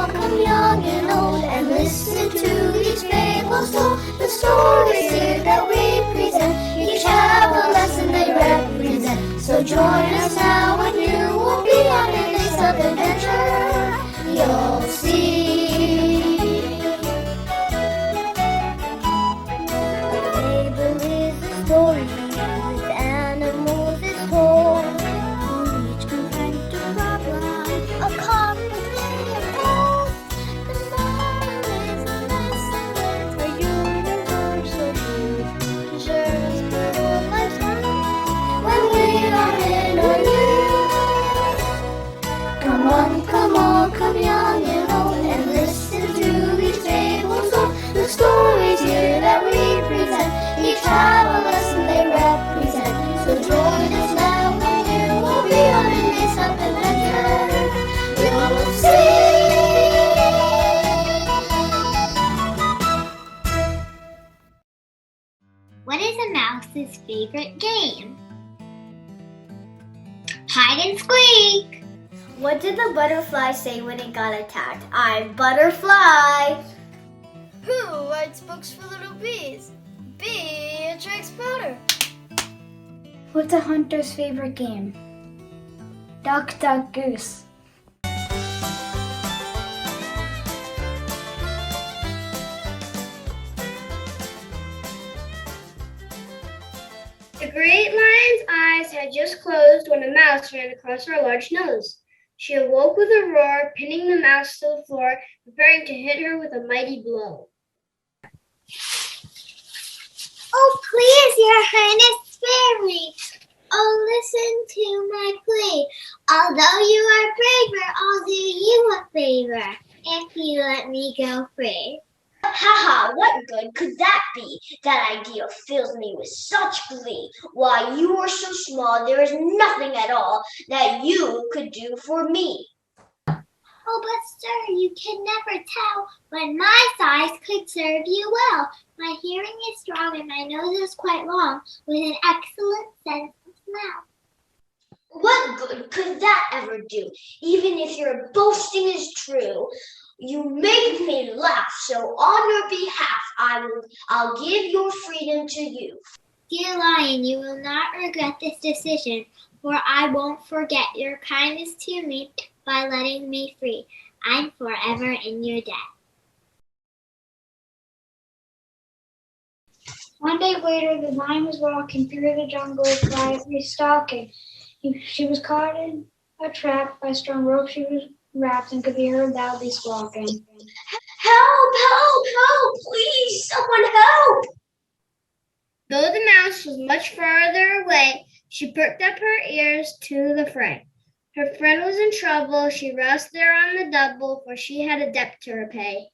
Come young and old, and listen to these fables told. The stories here that we present, each have a lesson they represent. So join us now and you will be on an Aesop adventure. You'll see. A fable is a story with animals is told, who each confront a problem, a complicated role. The moral is a lesson learned, a universal truth, to share us through all life's time when we are in our youth. Come on, come young and old, and listen to these fables told. The stories here that we present, each have a lesson they represent. So join us now and you will be on an Aesop adventure. You'll see. What is a mouse's favorite game? Hide and squeak. What did the butterfly say when it got attacked? I'm Butterfly. Who writes books for little bees? Beatrix Potter. What's a hunter's favorite game? Duck, duck, goose. The great lion's eyes had just closed when a mouse ran across her large nose. She awoke with a roar, pinning the mouse to the floor, preparing to hit her with a mighty blow. Oh, please, your highness, spare me. Oh, listen to my plea. Although you are braver, I'll do you a favor if you let me go free. Haha, what good could that be? That idea fills me with such glee. Why, you are so small, there is nothing at all that you could do for me. Oh, but sir, you can never tell when my size could serve you well. My hearing is strong and my nose is quite long, with an excellent sense of smell. What good could that ever do? Even if your boasting is true, you make me laugh, so on your behalf I'll give your freedom to you. Dear Lion, you will not regret this decision, for I won't forget your kindness to me by letting me free. I'm forever in your debt. One day later, the lion was walking through the jungle, quietly stalking. She was caught in a trap by strong rope. She was wrapped and could be heard loudly squawking. Help, help, help, please, someone help! Though the mouse was much farther away, she perked up her ears to the fray. Her friend was in trouble, she roused there on the double, for she had a debt to repay.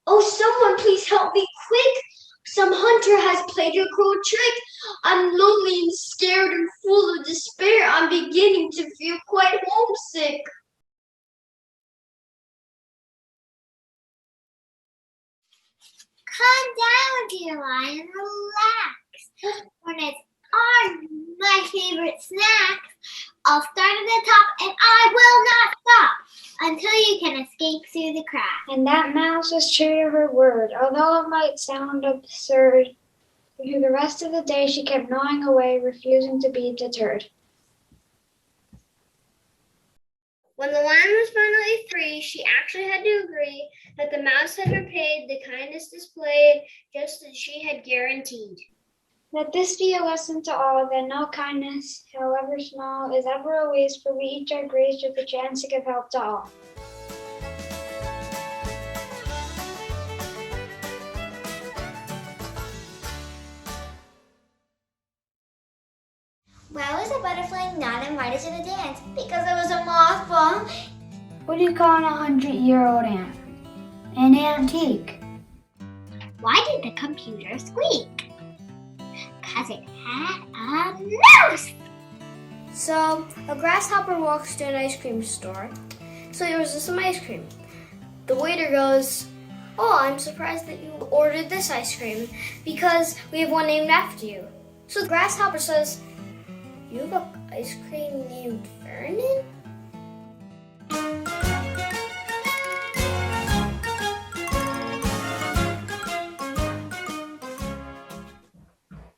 Oh, someone please help me quick! Some hunter has played a cruel trick. I'm lonely and scared and full of despair. I'm beginning to feel quite homesick. Calm down, dear Lion, relax. Hornets are my favorite snacks. I'll start at the top and I will not stop until you can escape through the crack. And that mouse was true to her word, although it might sound absurd. Through the rest of the day, she kept gnawing away, refusing to be deterred. When the lion was finally free, she actually had to agree that the mouse had repaid the kindness displayed, just as she had guaranteed. Let this be a lesson to all, that no kindness, however small, is ever a waste, for we each are graced with the chance to give help to all. Why was a butterfly not invited to the dance? Because it was a mothball. What do you call an 100-year-old ant? An antique. Why did the computer squeak? Because it had a mouse. So, a grasshopper walks to an ice cream store, So yours is some ice cream. The waiter goes, oh, I'm surprised that you ordered this ice cream because we have one named after you. So the grasshopper says, you have an ice cream named Vernon? One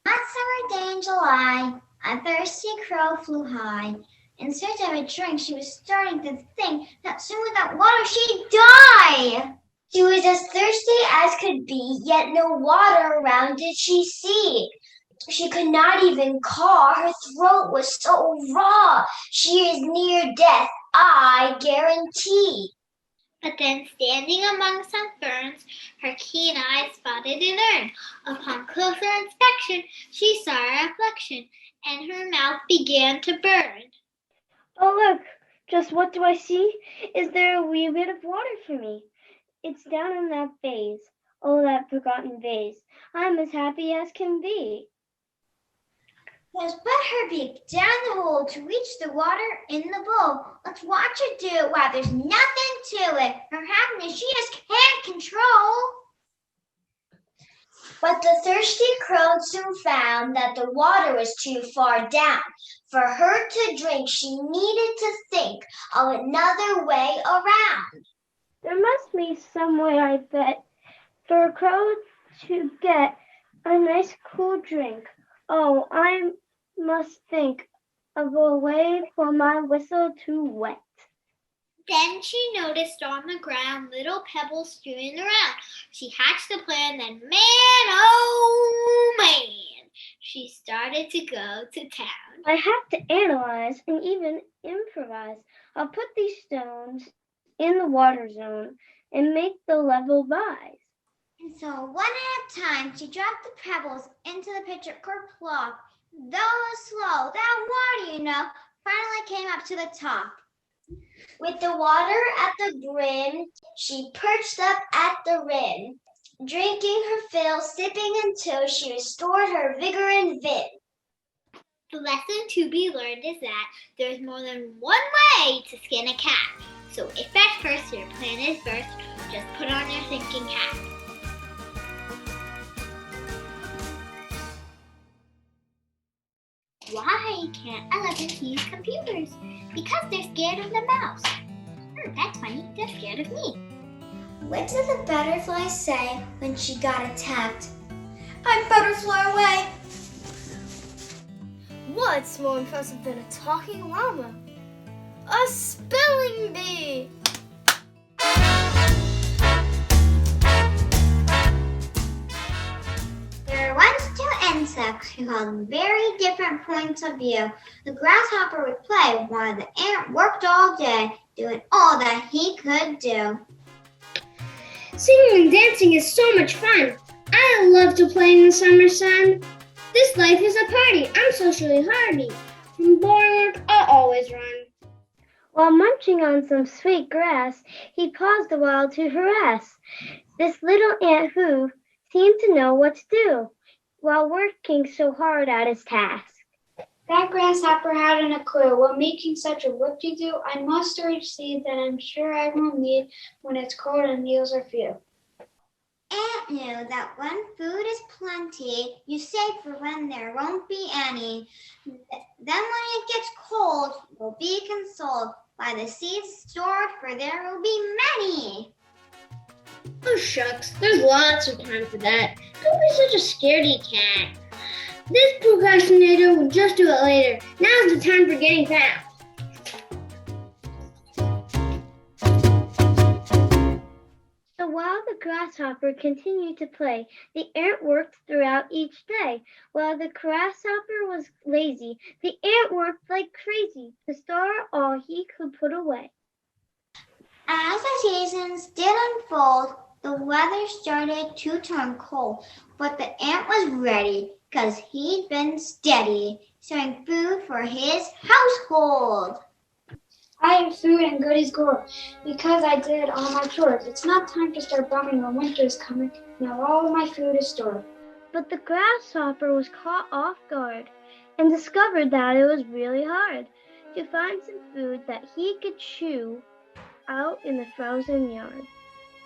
summer day in July, a thirsty crow flew high. In search of a drink, she was starting to think that soon without water she'd die. She was as thirsty as could be, yet no water around did she see. She could not even caw, her throat was so raw. She is near death, I guarantee. But then, standing among some ferns, her keen eyes spotted an urn. Upon closer inspection, she saw a reflection, and her mouth began to burn. Oh, look, just what do I see? Is there a wee bit of water for me? It's down in that vase. Oh, that forgotten vase. I'm as happy as can be. Let's put her beak down the hole to reach the water in the bowl. Let's watch her do it while there's nothing to it. Her happiness she just can't control. But the thirsty crow soon found that the water was too far down. For her to drink, she needed to think of another way around. There must be some way, I bet, for a crow to get a nice cool drink. Oh, I must think of a way for my whistle to wet. Then she noticed on the ground little pebbles strewn around. She hatched a plan, then oh man, she started to go to town. I have to analyze and even improvise. I'll put these stones in the water zone and make the level rise. And so one at a time, she dropped the pebbles into the pitcher plop. Though slow, that water, finally came up to the top. With the water at the brim, she perched up at the rim, drinking her fill, sipping until she restored her vigor and vim. The lesson to be learned is that there's more than one way to skin a cat. So if at first your plan is burst, just put on your thinking hat. Why can't elephants use computers? Because they're scared of the mouse. That's funny, they're scared of me. What did the butterfly say when she got attacked? I'm butterfly away. What's more impressive than a talking llama? A spelling bee! There were once two insects who held very different points of view. The grasshopper would play while the ant worked all day, doing all that he could do. Singing and dancing is so much fun. I love to play in the summer sun. This life is a party. I'm socially hardy. From boring work, I'll always run. While munching on some sweet grass, he paused a while to harass this little ant who seemed to know what to do while working so hard at his task. That grasshopper hadn't a clue. While making such a whoop-de-doo, I must storage seed that I'm sure I won't need when it's cold and meals are few. Ant knew that when food is plenty, you save for when there won't be any. Then when it gets cold, you'll be consoled by the seeds stored, for there will be many. Oh shucks, there's lots of time for that. Don't be such a scaredy cat. This procrastinator will just do it later. Now's the time for getting fat. So while the grasshopper continued to play, the ant worked throughout each day. While the grasshopper was lazy, the ant worked like crazy to store all he could put away. As the seasons did unfold, the weather started to turn cold, but the ant was ready, 'cause he'd been steady, storing food for his household. I have food and goodies galore because I did all my chores. It's not time to start bumming when winter is coming. Now all of my food is stored. But the grasshopper was caught off guard and discovered that it was really hard to find some food that he could chew out in the frozen yard.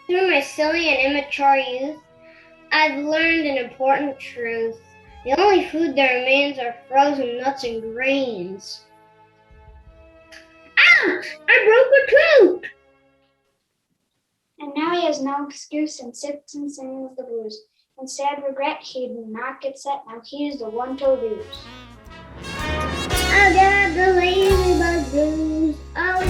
Through my silly and immature youth, I've learned an important truth. The only food that remains are frozen nuts and grains. Ouch! I broke a tooth! And now he has no excuse and sits and sings the blues. In sad regret, he did not get set. Now he's the one to lose. I got the ladybug blues. Oh,